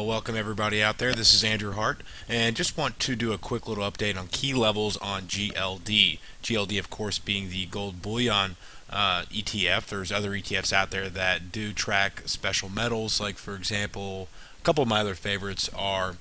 Well, welcome everybody out there. This is Andrew Hart, and just want to do a quick little update on key levels on GLD. GLD, of course, being the gold bullion ETF. There's other ETFs out there that do track special metals, like for example, a couple of my other favorites are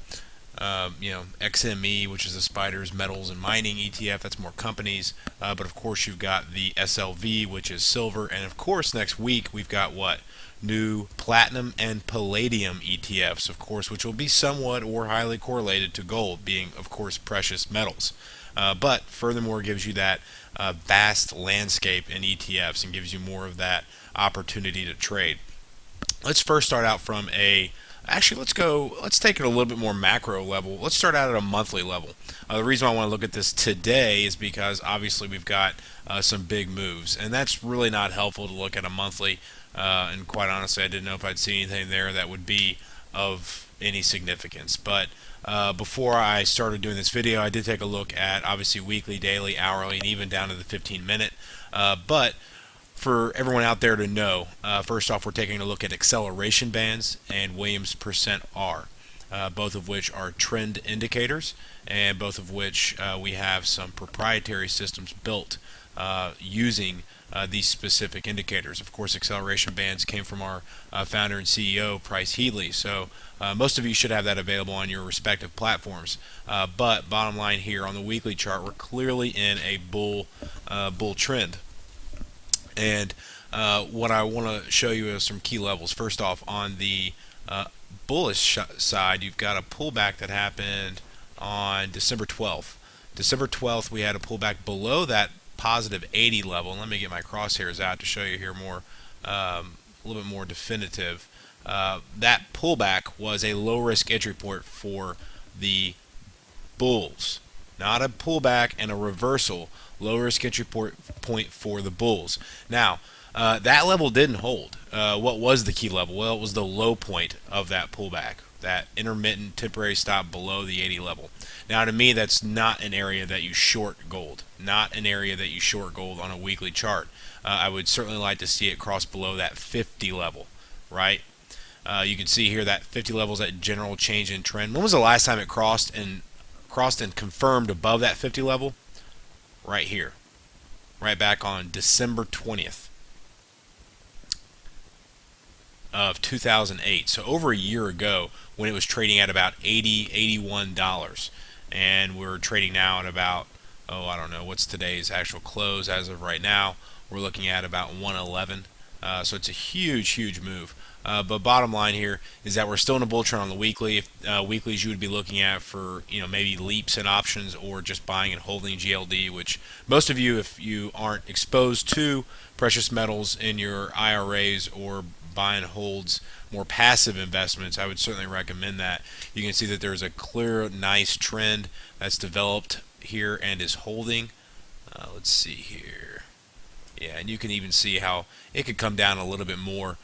XME, which is the Spiders Metals and Mining ETF. That's more companies, but of course you've got the SLV, which is silver, and of course next week we've got what? New platinum and palladium ETFs, of course, which will be somewhat or highly correlated to gold, being of course precious metals, but furthermore gives you that vast landscape in ETFs and gives you more of that opportunity to trade. Let's first start out from let's take it a little bit more macro level. Let's start out at a monthly level. The reason I want to look at this today is because obviously we've got some big moves, and that's really not helpful to look at a monthly. And quite honestly, I didn't know if I'd see anything there that would be of any significance. But before I started doing this video, I did take a look at obviously weekly, daily, hourly, and even down to the 15-minute. But for everyone out there to know, first off, we're taking a look at acceleration bands and Williams percent R, both of which are trend indicators, and both of which we have some proprietary systems built using these specific indicators. Of course, acceleration bands came from our founder and CEO, Price Headley, so most of you should have that available on your respective platforms. But bottom line here, on the weekly chart, we're clearly in a bull trend. And what I want to show you is some key levels. First off, on the bullish side, you've got a pullback that happened on December 12th. December 12th, we had a pullback below that positive 80 level. And let me get my crosshairs out to show you here more, a little bit more definitive. That pullback was a low risk entry point for the bulls, not a pullback and a reversal. Low risk entry point for the bulls. Now, that level didn't hold. What was the key level? Well, it was the low point of that pullback, that intermittent temporary stop below the 80 level. Now, to me, that's not an area that you short gold. Not an area that you short gold on a weekly chart. I would certainly like to see it cross below that 50 level, right? You can see here that 50 level is that general change in trend. When was the last time it crossed and confirmed above that 50 level? Right here, right back on December 20th of 2008. So over a year ago, when it was trading at about $81, and we're trading now at about, I don't know, what's today's actual close as of right now. We're looking at about 111. So it's a huge move. But bottom line here is that we're still in a bull trend on the weekly. If weeklies you would be looking at for maybe leaps and options, or just buying and holding GLD, which most of you, if you aren't exposed to precious metals in your IRAs or buy and holds, more passive investments, I would certainly recommend that. You can see that there's a clear, nice trend that's developed here and is holding. Let's see here. Yeah, and you can even see how it could come down a little bit more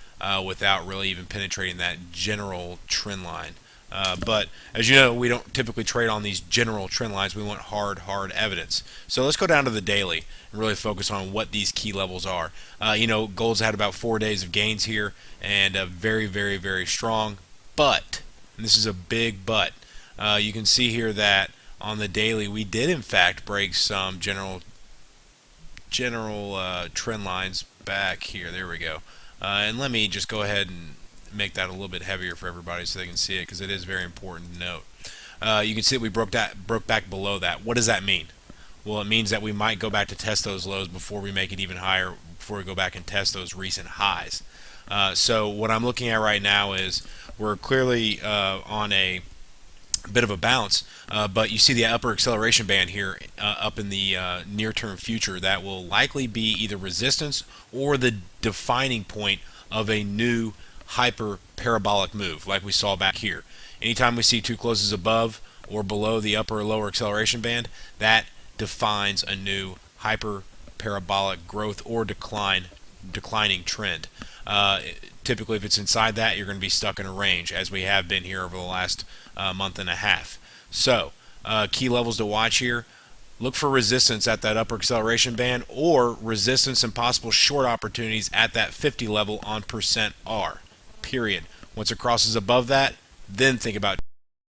without really even penetrating that general trend line. But as you know, we don't typically trade on these general trend lines. We want hard evidence. So let's go down to the daily and really focus on what these key levels are. Gold's had about 4 days of gains here, and very strong. But, and this is a big but, you can see here that on the daily we did in fact break some general trend lines back here. There we go. And let me just go ahead and make that a little bit heavier for everybody so they can see it, because it is very important to note. You can see that we broke back below that. What does that mean? Well, it means that we might go back to test those lows before we make it even higher, before we go back and test those recent highs. So what I'm looking at right now is we're clearly on a bit of a bounce, but you see the upper acceleration band here up in the near-term future that will likely be either resistance or the defining point of a new hyper parabolic move like we saw back here. Anytime we see two closes above or below the upper or lower acceleration band, that defines a new hyper parabolic growth or declining trend. Typically, if it's inside that, you're going to be stuck in a range, as we have been here over the last month and a half. So key levels to watch here: look for resistance at that upper acceleration band, or resistance and possible short opportunities at that 50 level on percent R, period. Once it crosses above that, then think about